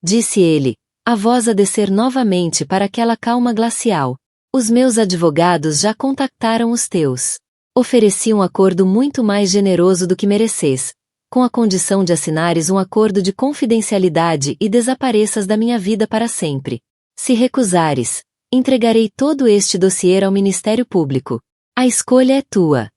Disse ele, a voz a descer novamente para aquela calma glacial. Os meus advogados já contactaram os teus. Ofereci um acordo muito mais generoso do que mereces, com a condição de assinares um acordo de confidencialidade e desapareças da minha vida para sempre. Se recusares, entregarei todo este dossiê ao Ministério Público. A escolha é tua.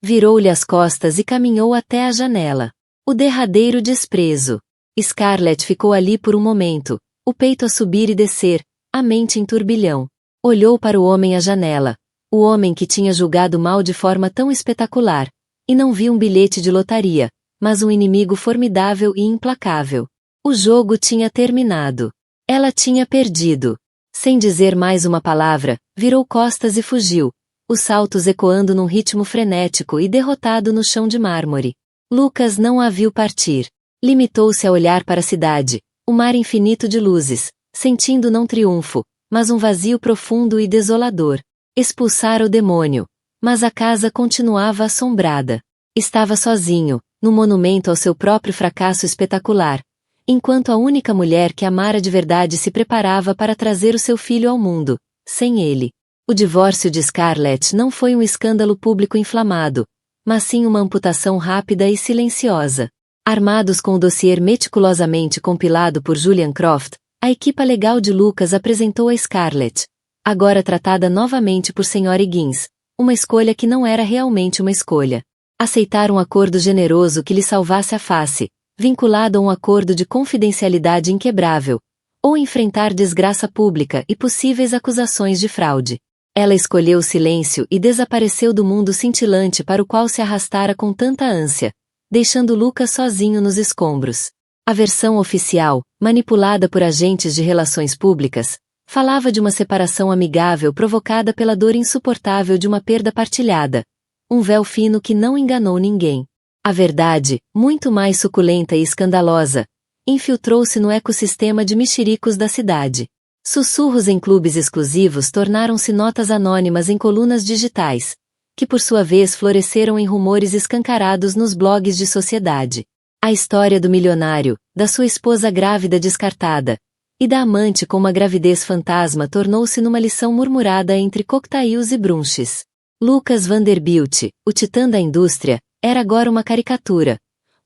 Virou-lhe as costas e caminhou até a janela. O derradeiro desprezo. Scarlett ficou ali por um momento, o peito a subir e descer, a mente em turbilhão. Olhou para o homem à janela, o homem que tinha julgado mal de forma tão espetacular, e não viu um bilhete de lotaria, mas um inimigo formidável e implacável. O jogo tinha terminado. Ela tinha perdido. Sem dizer mais uma palavra, virou costas e fugiu, os saltos ecoando num ritmo frenético e derrotado no chão de mármore. Lucas não a viu partir. Limitou-se a olhar para a cidade, o mar infinito de luzes, sentindo não triunfo, mas um vazio profundo e desolador. Expulsara o demônio. Mas a casa continuava assombrada. Estava sozinho, no monumento ao seu próprio fracasso espetacular, enquanto a única mulher que amara de verdade se preparava para trazer o seu filho ao mundo, sem ele. O divórcio de Scarlett não foi um escândalo público inflamado, mas sim uma amputação rápida e silenciosa. Armados com o dossiê meticulosamente compilado por Julian Croft, a equipa legal de Lucas apresentou a Scarlett, agora tratada novamente por Sra. Higgins, uma escolha que não era realmente uma escolha. Aceitar um acordo generoso que lhe salvasse a face, vinculado a um acordo de confidencialidade inquebrável, ou enfrentar desgraça pública e possíveis acusações de fraude. Ela escolheu o silêncio e desapareceu do mundo cintilante para o qual se arrastara com tanta ânsia, deixando Lucas sozinho nos escombros. A versão oficial, manipulada por agentes de relações públicas, falava de uma separação amigável provocada pela dor insuportável de uma perda partilhada, um véu fino que não enganou ninguém. A verdade, muito mais suculenta e escandalosa, infiltrou-se no ecossistema de mexericos da cidade. Sussurros em clubes exclusivos tornaram-se notas anônimas em colunas digitais, que por sua vez floresceram em rumores escancarados nos blogs de sociedade. A história do milionário, da sua esposa grávida descartada, e da amante com uma gravidez fantasma tornou-se numa lição murmurada entre cocktails e brunches. Lucas Vanderbilt, o titã da indústria, era agora uma caricatura,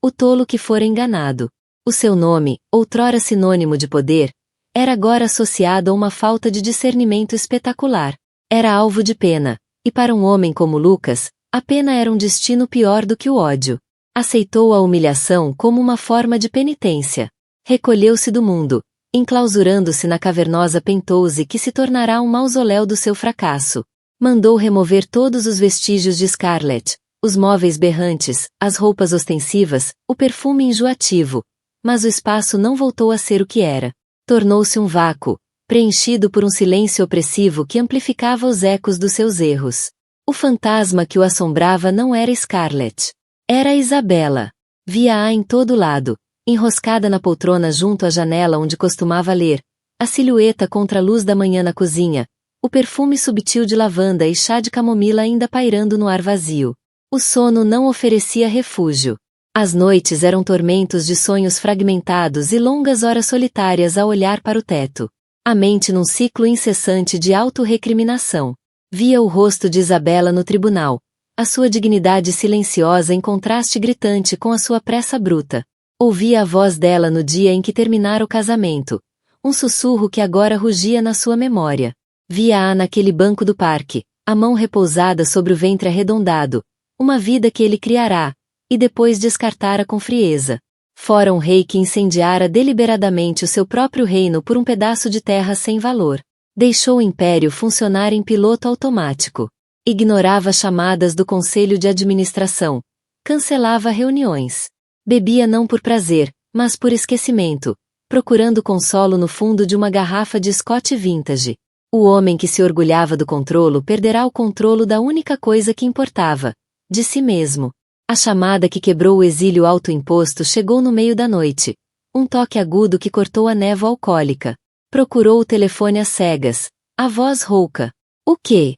o tolo que fora enganado. O seu nome, outrora sinônimo de poder, era agora associado a uma falta de discernimento espetacular. Era alvo de pena, e para um homem como Lucas, a pena era um destino pior do que o ódio. Aceitou a humilhação como uma forma de penitência. Recolheu-se do mundo, enclausurando-se na cavernosa penthouse que se tornará um mausoléu do seu fracasso. Mandou remover todos os vestígios de Scarlett, os móveis berrantes, as roupas ostensivas, o perfume enjoativo. Mas o espaço não voltou a ser o que era. Tornou-se um vácuo, preenchido por um silêncio opressivo que amplificava os ecos dos seus erros. O fantasma que o assombrava não era Scarlett. Era Isabela. Via-a em todo lado, enroscada na poltrona junto à janela onde costumava ler, a silhueta contra a luz da manhã na cozinha, o perfume subtil de lavanda e chá de camomila ainda pairando no ar vazio. O sono não oferecia refúgio. As noites eram tormentos de sonhos fragmentados e longas horas solitárias a olhar para o teto. A mente num ciclo incessante de autorrecriminação. Via o rosto de Isabela no tribunal, a sua dignidade silenciosa em contraste gritante com a sua pressa bruta. Ouvia a voz dela no dia em que terminara o casamento, um sussurro que agora rugia na sua memória. Via-a naquele banco do parque, a mão repousada sobre o ventre arredondado, uma vida que ele criará, e depois descartara com frieza. Fora um rei que incendiara deliberadamente o seu próprio reino por um pedaço de terra sem valor. Deixou o império funcionar em piloto automático. Ignorava chamadas do conselho de administração. Cancelava reuniões. Bebia não por prazer, mas por esquecimento, procurando consolo no fundo de uma garrafa de Scotch vintage. O homem que se orgulhava do controlo perderá o controlo da única coisa que importava, de si mesmo. A chamada que quebrou o exílio autoimposto chegou no meio da noite. Um toque agudo que cortou a névoa alcoólica. Procurou o telefone às cegas. A voz rouca. O quê?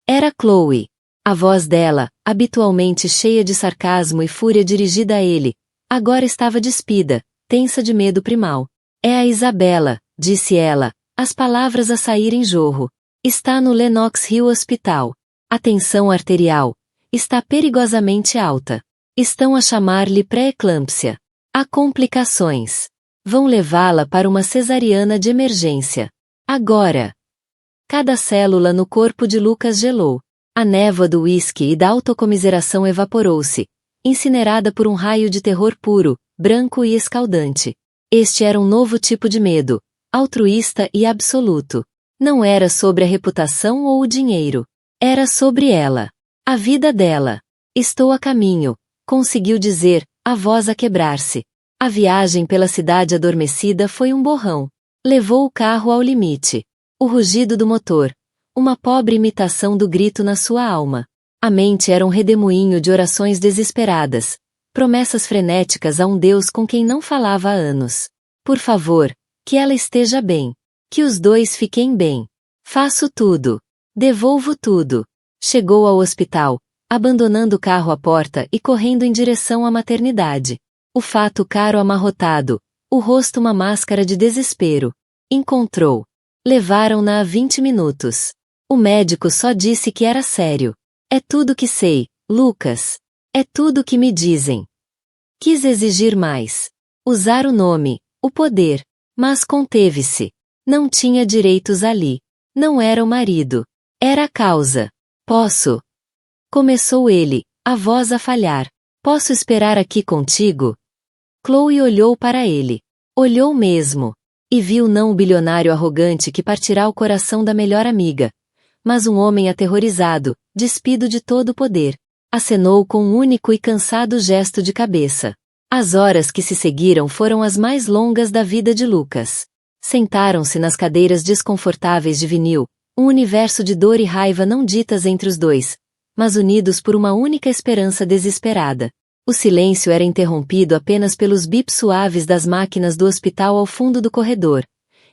Era Chloe. A voz dela, habitualmente cheia de sarcasmo e fúria dirigida a ele, agora estava despida, tensa de medo primal. É a Isabela, disse ela, as palavras a saírem jorro. Está no Lenox Hill Hospital. A tensão arterial está perigosamente alta. Estão a chamar-lhe pré-eclâmpsia. Há complicações. Vão levá-la para uma cesariana de emergência. Agora. Cada célula no corpo de Lucas gelou. A névoa do uísque e da autocomiseração evaporou-se, incinerada por um raio de terror puro, branco e escaldante. Este era um novo tipo de medo, altruísta e absoluto. Não era sobre a reputação ou o dinheiro. Era sobre ela. A vida dela. Estou a caminho, conseguiu dizer, a voz a quebrar-se. A viagem pela cidade adormecida foi um borrão. Levou o carro ao limite. O rugido do motor. Uma pobre imitação do grito na sua alma. A mente era um redemoinho de orações desesperadas. Promessas frenéticas a um Deus com quem não falava há anos. Por favor, que ela esteja bem. Que os dois fiquem bem. Faço tudo. Devolvo tudo. Chegou ao hospital, abandonando o carro à porta e correndo em direção à maternidade. O fato caro amarrotado, o rosto uma máscara de desespero. Encontrou. Levaram-na a 20 minutos. O médico só disse que era sério. É tudo que sei, Lucas. É tudo que me dizem. Quis exigir mais. Usar o nome, o poder. Mas conteve-se. Não tinha direitos ali. Não era o marido. Era a causa. Posso? Começou ele, a voz a falhar. Posso esperar aqui contigo? Chloe olhou para ele. Olhou mesmo. E viu não o bilionário arrogante que partirá o coração da melhor amiga, mas um homem aterrorizado, despido de todo o poder. Acenou com um único e cansado gesto de cabeça. As horas que se seguiram foram as mais longas da vida de Lucas. Sentaram-se nas cadeiras desconfortáveis de vinil, um universo de dor e raiva não ditas entre os dois, mas unidos por uma única esperança desesperada. O silêncio era interrompido apenas pelos bips suaves das máquinas do hospital ao fundo do corredor,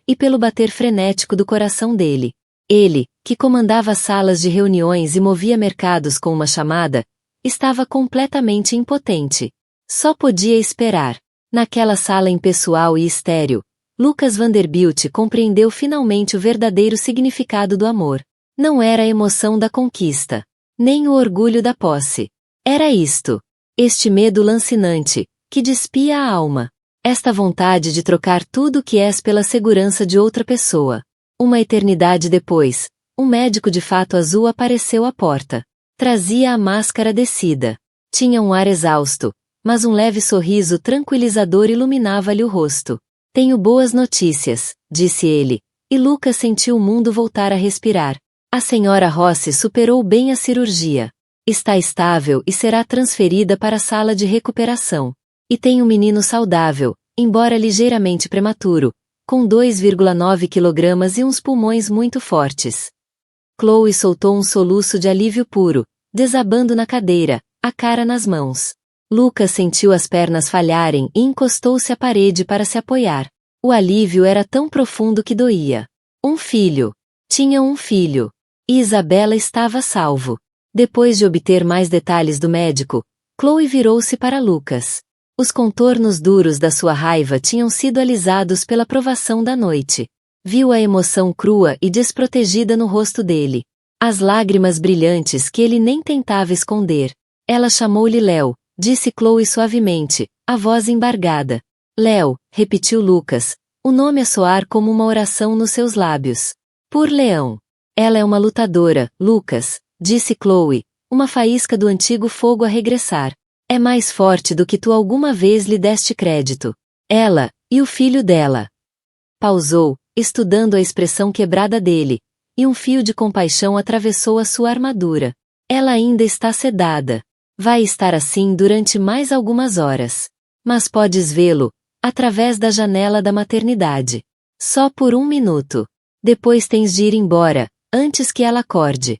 e pelo bater frenético do coração dele. Ele, que comandava salas de reuniões e movia mercados com uma chamada, estava completamente impotente. Só podia esperar. Naquela sala impessoal e estéril, Lucas Vanderbilt compreendeu finalmente o verdadeiro significado do amor. Não era a emoção da conquista, nem o orgulho da posse. Era isto. Este medo lancinante, que despia a alma. Esta vontade de trocar tudo o que és pela segurança de outra pessoa. Uma eternidade depois, um médico de fato azul apareceu à porta. Trazia a máscara descida. Tinha um ar exausto, mas um leve sorriso tranquilizador iluminava-lhe o rosto. Tenho boas notícias, disse ele, e Lucas sentiu o mundo voltar a respirar. A senhora Rossi superou bem a cirurgia. Está estável e será transferida para a sala de recuperação. E tem um menino saudável, embora ligeiramente prematuro, com 2,9 kg e uns pulmões muito fortes. Chloe soltou um soluço de alívio puro, desabando na cadeira, a cara nas mãos. Lucas sentiu as pernas falharem e encostou-se à parede para se apoiar. O alívio era tão profundo que doía. Um filho. Tinha um filho. E Isabela estava a salvo. Depois de obter mais detalhes do médico, Chloe virou-se para Lucas. Os contornos duros da sua raiva tinham sido alisados pela provação da noite. Viu a emoção crua e desprotegida no rosto dele. As lágrimas brilhantes que ele nem tentava esconder. Ela chamou-lhe Léo, disse Chloe suavemente, a voz embargada. Léo, repetiu Lucas, o nome a soar como uma oração nos seus lábios. Por Leão. Ela é uma lutadora, Lucas, disse Chloe, uma faísca do antigo fogo a regressar. É mais forte do que tu alguma vez lhe deste crédito. Ela, e o filho dela. Pausou, estudando a expressão quebrada dele, e um fio de compaixão atravessou a sua armadura. Ela ainda está sedada. Vai estar assim durante mais algumas horas. Mas podes vê-lo, através da janela da maternidade. Só por 1 minuto. Depois tens de ir embora, antes que ela acorde.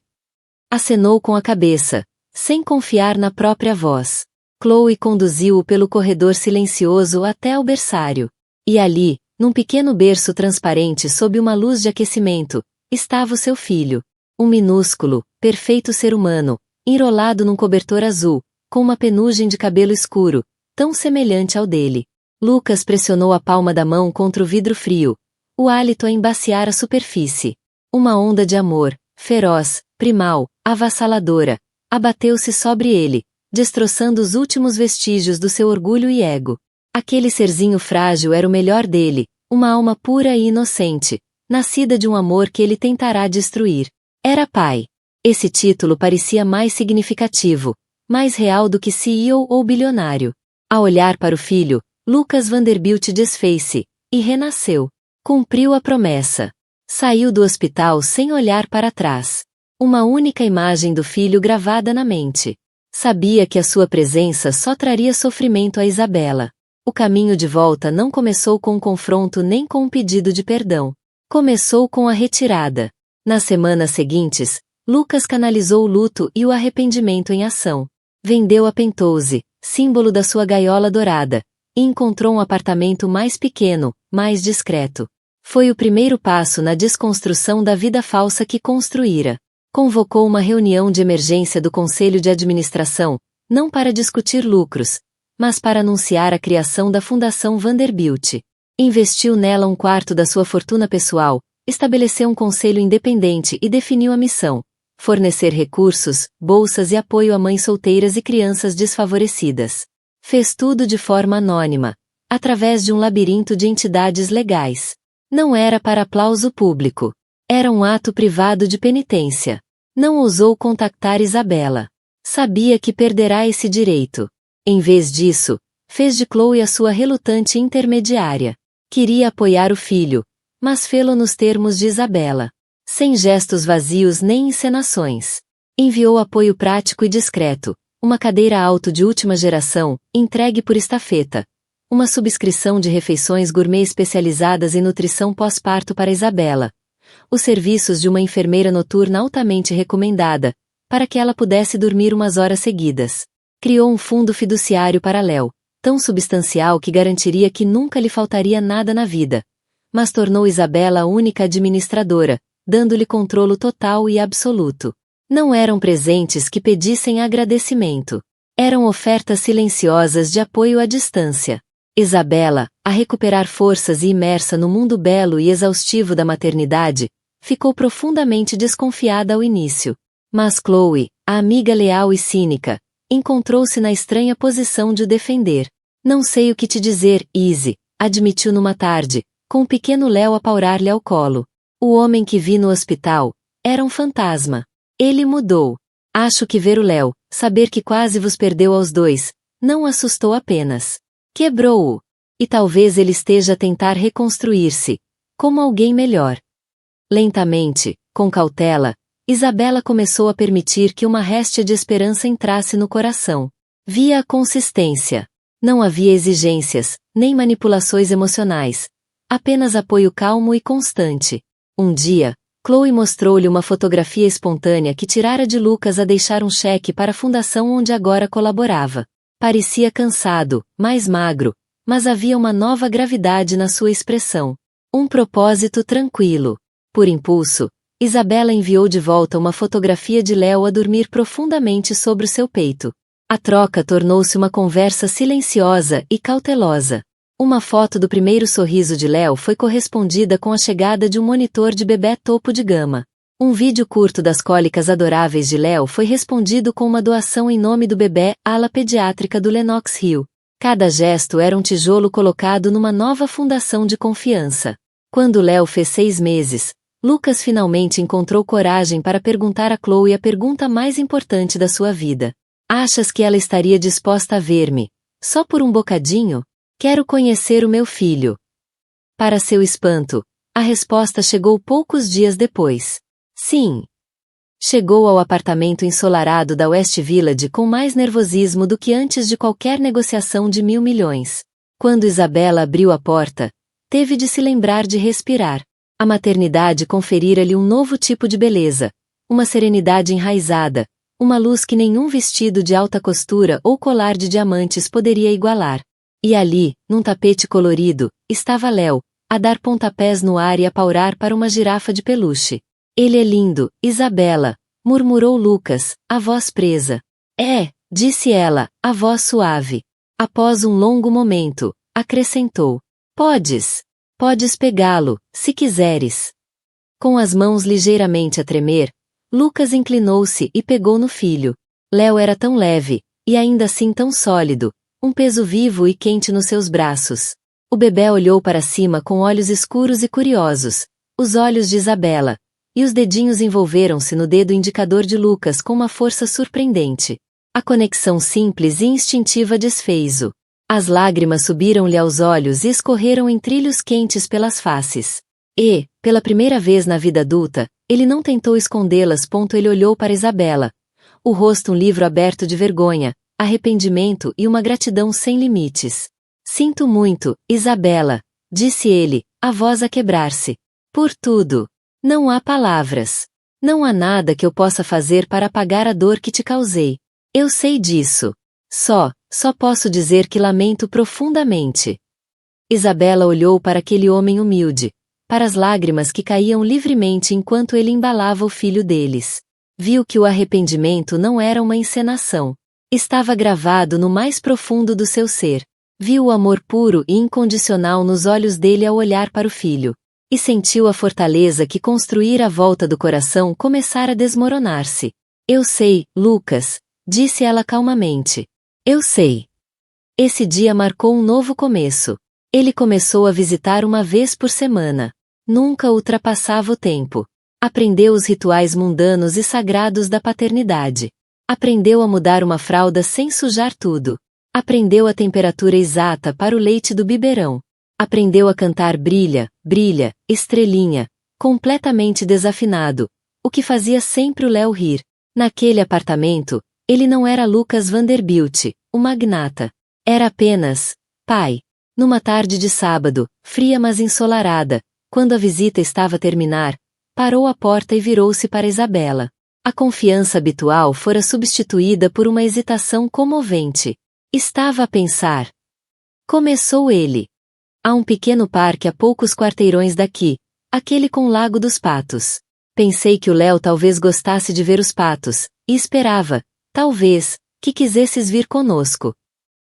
Acenou com a cabeça, sem confiar na própria voz. Chloe conduziu-o pelo corredor silencioso até o berçário. E ali, num pequeno berço transparente sob uma luz de aquecimento, estava o seu filho. Um minúsculo, perfeito ser humano, enrolado num cobertor azul, com uma penugem de cabelo escuro, tão semelhante ao dele. Lucas pressionou a palma da mão contra o vidro frio, o hálito a embaciar a superfície. Uma onda de amor, feroz, primal, avassaladora, abateu-se sobre ele, destroçando os últimos vestígios do seu orgulho e ego. Aquele serzinho frágil era o melhor dele, uma alma pura e inocente, nascida de um amor que ele tentará destruir. Era pai. Esse título parecia mais significativo, mais real do que CEO ou bilionário. Ao olhar para o filho, Lucas Vanderbilt desfez-se, e renasceu. Cumpriu a promessa. Saiu do hospital sem olhar para trás. Uma única imagem do filho gravada na mente. Sabia que a sua presença só traria sofrimento a Isabela. O caminho de volta não começou com um confronto nem com um pedido de perdão. Começou com a retirada. Nas semanas seguintes, Lucas canalizou o luto e o arrependimento em ação. Vendeu a Penthouse, símbolo da sua gaiola dourada, e encontrou um apartamento mais pequeno, mais discreto. Foi o primeiro passo na desconstrução da vida falsa que construíra. Convocou uma reunião de emergência do Conselho de Administração, não para discutir lucros, mas para anunciar a criação da Fundação Vanderbilt. Investiu nela 1/4 da sua fortuna pessoal, estabeleceu um conselho independente e definiu a missão: fornecer recursos, bolsas e apoio a mães solteiras e crianças desfavorecidas. Fez tudo de forma anônima, através de um labirinto de entidades legais. Não era para aplauso público. Era um ato privado de penitência. Não ousou contactar Isabela. Sabia que perderá esse direito. Em vez disso, fez de Chloe a sua relutante intermediária. Queria apoiar o filho, mas fê-lo nos termos de Isabela. Sem gestos vazios nem encenações. Enviou apoio prático e discreto, uma cadeira alto de última geração, entregue por estafeta, uma subscrição de refeições gourmet especializadas em nutrição pós-parto para Isabela, os serviços de uma enfermeira noturna altamente recomendada, para que ela pudesse dormir umas horas seguidas. Criou um fundo fiduciário para Léo, tão substancial que garantiria que nunca lhe faltaria nada na vida. Mas tornou Isabela a única administradora, dando-lhe controlo total e absoluto. Não eram presentes que pedissem agradecimento. Eram ofertas silenciosas de apoio à distância. Isabela, a recuperar forças e imersa no mundo belo e exaustivo da maternidade, ficou profundamente desconfiada ao início. Mas Chloe, a amiga leal e cínica, encontrou-se na estranha posição de o defender. Não sei o que te dizer, Izzy, admitiu numa tarde, com o pequeno Léo a paurar-lhe ao colo. O homem que vi no hospital era um fantasma. Ele mudou. Acho que ver o Léo, saber que quase vos perdeu aos dois, não o assustou apenas. Quebrou-o. E talvez ele esteja a tentar reconstruir-se, como alguém melhor. Lentamente, com cautela, Isabela começou a permitir que uma réstia de esperança entrasse no coração. Via a consistência. Não havia exigências, nem manipulações emocionais. Apenas apoio calmo e constante. Um dia, Chloe mostrou-lhe uma fotografia espontânea que tirara de Lucas a deixar um cheque para a fundação onde agora colaborava. Parecia cansado, mais magro, mas havia uma nova gravidade na sua expressão. Um propósito tranquilo. Por impulso, Isabela enviou de volta uma fotografia de Léo a dormir profundamente sobre o seu peito. A troca tornou-se uma conversa silenciosa e cautelosa. Uma foto do primeiro sorriso de Léo foi correspondida com a chegada de um monitor de bebê topo de gama. Um vídeo curto das cólicas adoráveis de Léo foi respondido com uma doação em nome do bebê à ala pediátrica do Lenox Hill. Cada gesto era um tijolo colocado numa nova fundação de confiança. Quando Léo fez 6 meses, Lucas finalmente encontrou coragem para perguntar a Chloe a pergunta mais importante da sua vida. Achas que ela estaria disposta a ver-me, só por um bocadinho? Quero conhecer o meu filho. Para seu espanto, a resposta chegou poucos dias depois. Sim. Chegou ao apartamento ensolarado da West Village com mais nervosismo do que antes de qualquer negociação de 1.000 milhões. Quando Isabela abriu a porta, teve de se lembrar de respirar. A maternidade conferira-lhe um novo tipo de beleza, uma serenidade enraizada, uma luz que nenhum vestido de alta costura ou colar de diamantes poderia igualar. E ali, num tapete colorido, estava Léo, a dar pontapés no ar e a paurar para uma girafa de peluche. Ele é lindo, Isabela, murmurou Lucas, a voz presa. É, disse ela, a voz suave. Após um longo momento, acrescentou. Podes pegá-lo, se quiseres. Com as mãos ligeiramente a tremer, Lucas inclinou-se e pegou no filho. Léo era tão leve, e ainda assim tão sólido, um peso vivo e quente nos seus braços. O bebê olhou para cima com olhos escuros e curiosos, os olhos de Isabela, e os dedinhos envolveram-se no dedo indicador de Lucas com uma força surpreendente. A conexão simples e instintiva desfez-o. As lágrimas subiram-lhe aos olhos e escorreram em trilhos quentes pelas faces. E, pela primeira vez na vida adulta, ele não tentou escondê-las. Ele olhou para Isabela. O rosto um livro aberto de vergonha, arrependimento e uma gratidão sem limites. Sinto muito, Isabela, disse ele, a voz a quebrar-se. Por tudo. Não há palavras. Não há nada que eu possa fazer para apagar a dor que te causei. Eu sei disso. Só posso dizer que lamento profundamente. Isabela olhou para aquele homem humilde, para as lágrimas que caíam livremente enquanto ele embalava o filho deles. Viu que o arrependimento não era uma encenação. Estava gravado no mais profundo do seu ser. Viu o amor puro e incondicional nos olhos dele ao olhar para o filho. E sentiu a fortaleza que construíra à volta do coração começar a desmoronar-se. Eu sei, Lucas, disse ela calmamente. Eu sei. Esse dia marcou um novo começo. Ele começou a visitar uma vez por semana. Nunca ultrapassava o tempo. Aprendeu os rituais mundanos e sagrados da paternidade. Aprendeu a mudar uma fralda sem sujar tudo. Aprendeu a temperatura exata para o leite do biberão. Aprendeu a cantar brilha, brilha, estrelinha, completamente desafinado, o que fazia sempre o Léo rir. Naquele apartamento, ele não era Lucas Vanderbilt, o magnata. Era apenas pai. Numa tarde de sábado, fria mas ensolarada, quando a visita estava a terminar, parou à porta e virou-se para Isabela. A confiança habitual fora substituída por uma hesitação comovente. Estava a pensar. Começou ele. Há um pequeno parque a poucos quarteirões daqui, aquele com o Lago dos Patos. Pensei que o Léo talvez gostasse de ver os patos, e esperava, talvez, que quisesses vir conosco.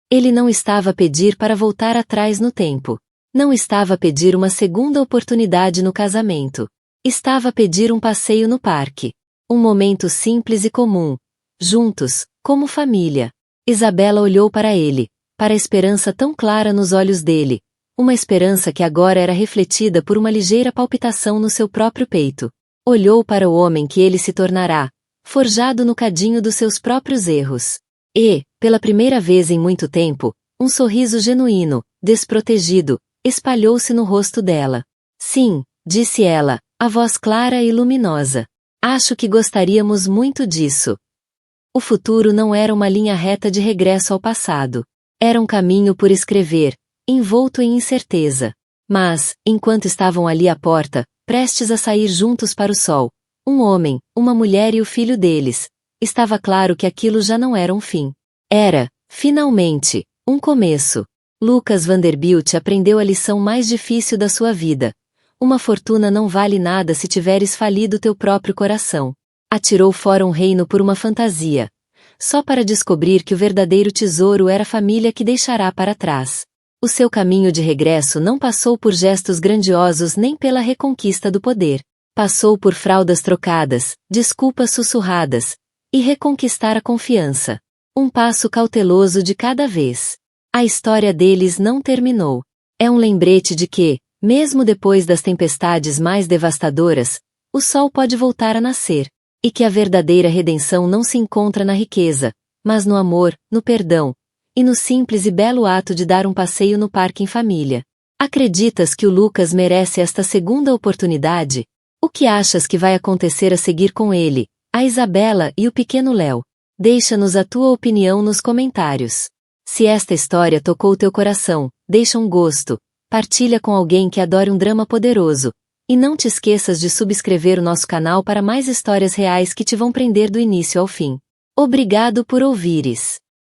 Ele não estava a pedir para voltar atrás no tempo. Não estava a pedir uma segunda oportunidade no casamento. Estava a pedir um passeio no parque. Um momento simples e comum. Juntos, como família. Isabela olhou para ele, para a esperança tão clara nos olhos dele. Uma esperança que agora era refletida por uma ligeira palpitação no seu próprio peito. Olhou para o homem que ele se tornará, forjado no cadinho dos seus próprios erros. E, pela primeira vez em muito tempo, um sorriso genuíno, desprotegido, espalhou-se no rosto dela. Sim, disse ela, a voz clara e luminosa. Acho que gostaríamos muito disso. O futuro não era uma linha reta de regresso ao passado. Era um caminho por escrever, envolto em incerteza. Mas, enquanto estavam ali à porta, prestes a sair juntos para o sol, um homem, uma mulher e o filho deles, estava claro que aquilo já não era um fim. Era, finalmente, um começo. Lucas Vanderbilt aprendeu a lição mais difícil da sua vida. Uma fortuna não vale nada se tiveres falido teu próprio coração. Atirou fora um reino por uma fantasia, só para descobrir que o verdadeiro tesouro era a família que deixará para trás. O seu caminho de regresso não passou por gestos grandiosos nem pela reconquista do poder. Passou por fraldas trocadas, desculpas sussurradas, e reconquistar a confiança. Um passo cauteloso de cada vez. A história deles não terminou. É um lembrete de que, mesmo depois das tempestades mais devastadoras, o sol pode voltar a nascer. E que a verdadeira redenção não se encontra na riqueza, mas no amor, no perdão, e no simples e belo ato de dar um passeio no parque em família. Acreditas que o Lucas merece esta segunda oportunidade? O que achas que vai acontecer a seguir com ele, a Isabela e o pequeno Léo? Deixa-nos a tua opinião nos comentários. Se esta história tocou teu coração, deixa um gosto, partilha com alguém que adore um drama poderoso, e não te esqueças de subscrever o nosso canal para mais histórias reais que te vão prender do início ao fim. Obrigado por ouvires.